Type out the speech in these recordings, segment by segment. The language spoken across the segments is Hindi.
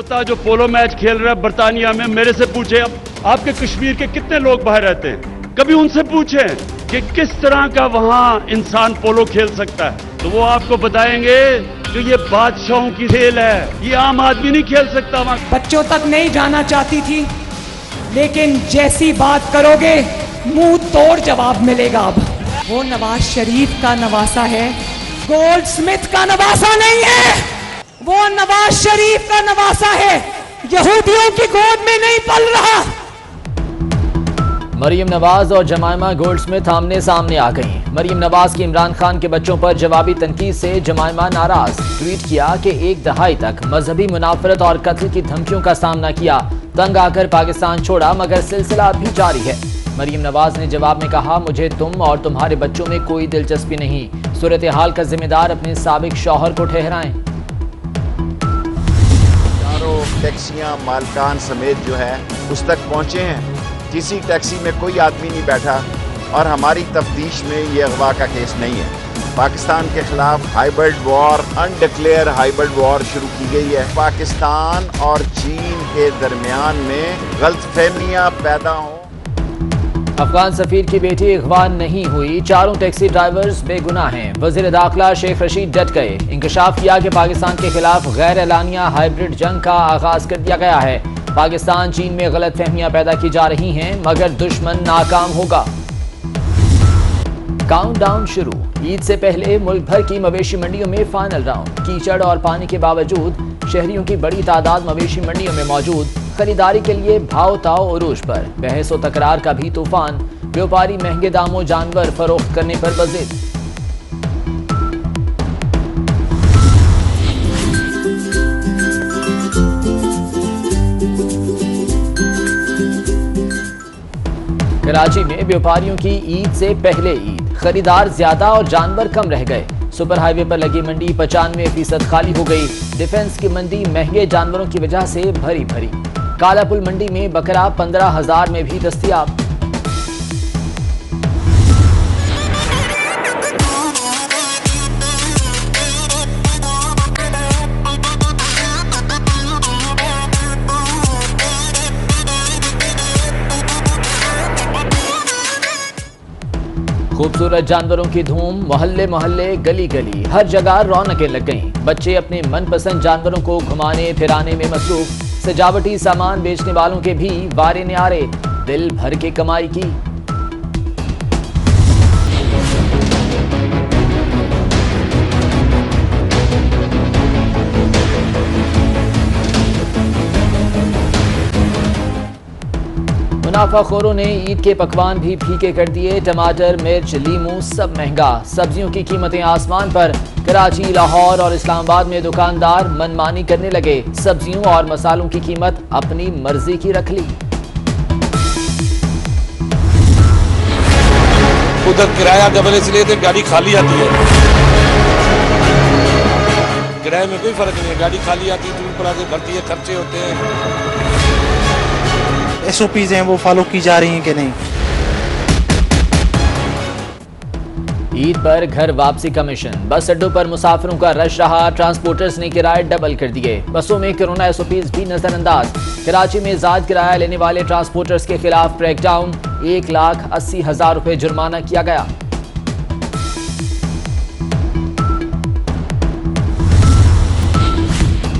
पोता जो पोलो मैच खेल रहा है बर्तानिया में, मेरे से पूछे आपके कश्मीर के कितने लोग बाहर रहते हैं, कभी उनसे पूछे कि किस तरह का वहां इंसान पोलो खेल सकता है, तो वो आपको बताएंगे जो ये बादशाहों की खेल है, ये आम आदमी नहीं खेल सकता वहां। बच्चों तक नहीं जाना चाहती थी, लेकिन जैसी बात करोगे मुंह तोड़ जवाब मिलेगा। अब वो नवाज शरीफ का नवासा है, गोल्ड स्मिथ का नवासा नहीं है। वो नवाज शरीफ का नवासा है, यहूदियों की गोद में नहीं पल रहा। मरियम नवाज और जमायमा गोल्डस्मिथ आमने सामने आ गईं। मरियम नवाज की इमरान खान के बच्चों पर जवाबी तनकीद से जमायमा नाराज। ट्वीट किया कि एक दहाई तक मजहबी मुनाफरत और कत्ल की धमकियों का सामना किया, तंग आकर पाकिस्तान छोड़ा, मगर सिलसिला अभी जारी है। मरियम नवाज ने जवाब में कहा, मुझे तुम और तुम्हारे बच्चों में कोई दिलचस्पी नहीं, सूरत हाल का जिम्मेदार अपने साबिक शौहर को ठहराएं। चारों टैक्सियां मालकान समेत जो है उस तक पहुंचे हैं, किसी टैक्सी में कोई आदमी नहीं बैठा और हमारी तफ्तीश में ये अगवा का केस नहीं है। पाकिस्तान के खिलाफ hybrid war, undeclared hybrid war शुरू की गई है। पाकिस्तान और चीन के दरमियान में गलतफहमियां पैदा हों। अफगान सफीर की बेटी अगवा नहीं हुई, चारों टैक्सी ड्राइवर्स बेगुनाह हैं। वजीर दाखिला शेख रशीद डट गए, इंकशाफ किया कि पाकिस्तान के खिलाफ गैर एलानिया हाइब्रिड जंग का आगाज कर दिया गया है। पाकिस्तान चीन में गलत फहमियां पैदा की जा रही हैं, मगर दुश्मन नाकाम होगा। काउंटडाउन शुरू। ईद से पहले मुल्क भर की मवेशी मंडियों में फाइनल राउंड। कीचड़ और पानी के बावजूद शहरियों की बड़ी तादाद मवेशी मंडियों में मौजूद। खरीदारी के लिए भाव ताव उरूज पर। बहस और तकरार का भी तूफान। व्यापारी महंगे दामों जानवर फरोख्त करने पर बज़िद। कराची में व्यापारियों की ईद से पहले ईद, खरीदार ज्यादा और जानवर कम रह गए। सुपर हाईवे पर लगी मंडी 95% खाली हो गई। डिफेंस की मंडी महंगे जानवरों की वजह से भरी भरी। कालापुल मंडी में बकरा 15,000 में भी दस्तयाब। खूबसूरत जानवरों की धूम, मोहल्ले मोहल्ले गली गली हर जगह रौनकें लग गईं। बच्चे अपने मनपसंद जानवरों को घुमाने फिराने में मसरूफ। सजावटी सामान बेचने वालों के भी वारे न्यारे, दिल भर के कमाई की। मुनाफाखोरों ने ईद के पकवान भी फीके कर दिए। टमाटर, मिर्च, लीमू सब महंगा। सब्जियों की कीमतें आसमान पर। कराची, लाहौर और इस्लामाबाद में दुकानदार मनमानी करने लगे। सब्जियों और मसालों की कीमत अपनी मर्जी की रख ली। उधर किराया डबल इसलिए तो गाड़ी खाली आती है, किराए में कोई फर्क नहीं है, गाड़ी खाली आती है, दूर पर भरती है, खर्चे होते हैं। SOPs हैं वो फॉलो की जा रही हैं कि नहीं। ईद पर घर वापसी का मिशन। बस अड्डों पर मुसाफिरों का रश रहा। ट्रांसपोर्टर्स ने किराए डबल कर दिए। बसों में कोरोना SOPs भी नजरअंदाज। कराची में ज़ायद किराया लेने वाले ट्रांसपोर्टर्स के खिलाफ क्रैकडाउन। 1,80,000 रुपए जुर्माना किया गया।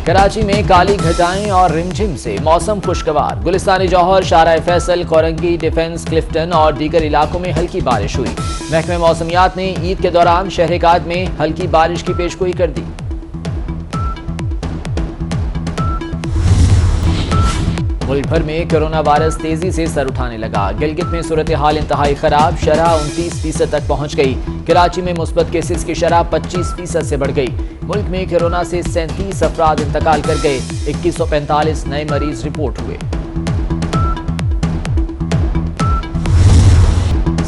कराची में काली घटाएं और रिमझिम से मौसम खुशगवार। गुलिस्तान जौहर, शाहराह फैसल, कोरंगी, डिफेंस, क्लिफ्टन और दीगर इलाकों में हल्की बारिश हुई। महकमे मौसमियात ने ईद के दौरान शहर-ए-कायद में हल्की बारिश की पेशगोई कर दी। मुल्क भर में कोरोना वायरस तेजी से सर उठाने लगा। गिलगित में सूरत हाल इंतहाई खराब, शरह 29% तक पहुंच गई। कराची में मुस्बत केसेस की शरह 25% से बढ़ गई। मुल्क में कोरोना से 37 अफराद इंतकाल कर गए। 2145 नए मरीज रिपोर्ट हुए।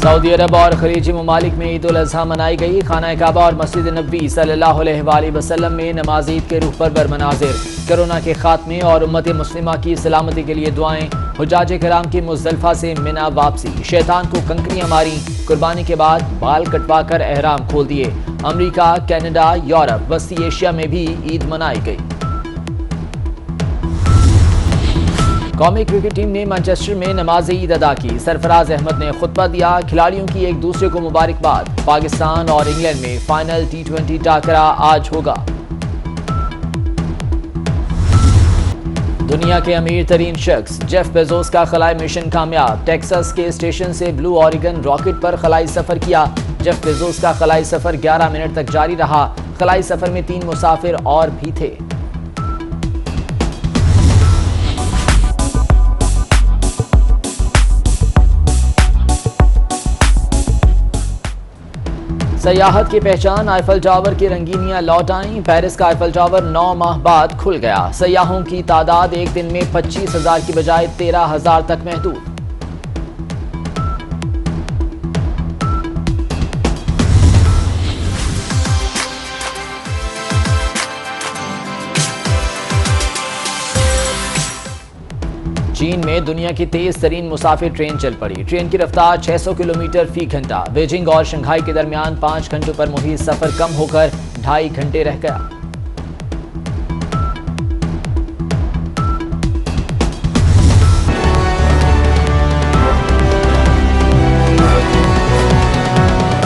सऊदी अरब और खलीजी ममालिक में ईद उल अजहा मनाई गई। खाना काबा और मस्जिद नबी सल्लल्लाहु अलैहि वसल्लम में नमाज ईद के रूह पर बरमनाजिर। कोरोना के खात्मे और उम्मत मुस्लिमा की सलामती के लिए दुआएं। हुज्जाज किराम की मुज़दलिफा से मिना वापसी। शैतान को कंकरियां मारी। कुर्बानी के बाद बाल कटवा कर एहराम खोल दिए। अमरीका, कनाडा, यूरोप, वस्ती एशिया में भी ईद मनाई गई। कौमी क्रिकेट टीम ने मैनचेस्टर में नमाज ईद अदा की। सरफराज अहमद ने खुतबा दिया। खिलाड़ियों की एक दूसरे को मुबारकबाद। पाकिस्तान और इंग्लैंड में फाइनल T20 टाकरा आज होगा। दुनिया के अमीर तरीन शख्स जेफ बेजोस का खलाई मिशन कामयाब। टेक्सास के स्टेशन से ब्लू ऑरिगन रॉकेट पर खलाई सफर किया। जेफ बेजोस का खलाई सफर 11 मिनट तक जारी रहा। खलाई सफर में 3 मुसाफिर और भी थे। सयाहत की पहचान आईफल टावर की रंगीनियां लौट आईं। पेरिस का आईफल टावर 9 माह बाद खुल गया। सयाहों की तादाद एक दिन में 25,000 की बजाय 13,000 तक महदूद। चीन में दुनिया की तेज तरीन मुसाफिर ट्रेन चल पड़ी। ट्रेन की रफ्तार 600 किलोमीटर फी घंटा। बीजिंग और शंघाई के दरमियान 5 घंटों पर मुहित सफर कम होकर 2.5 घंटे रह गया।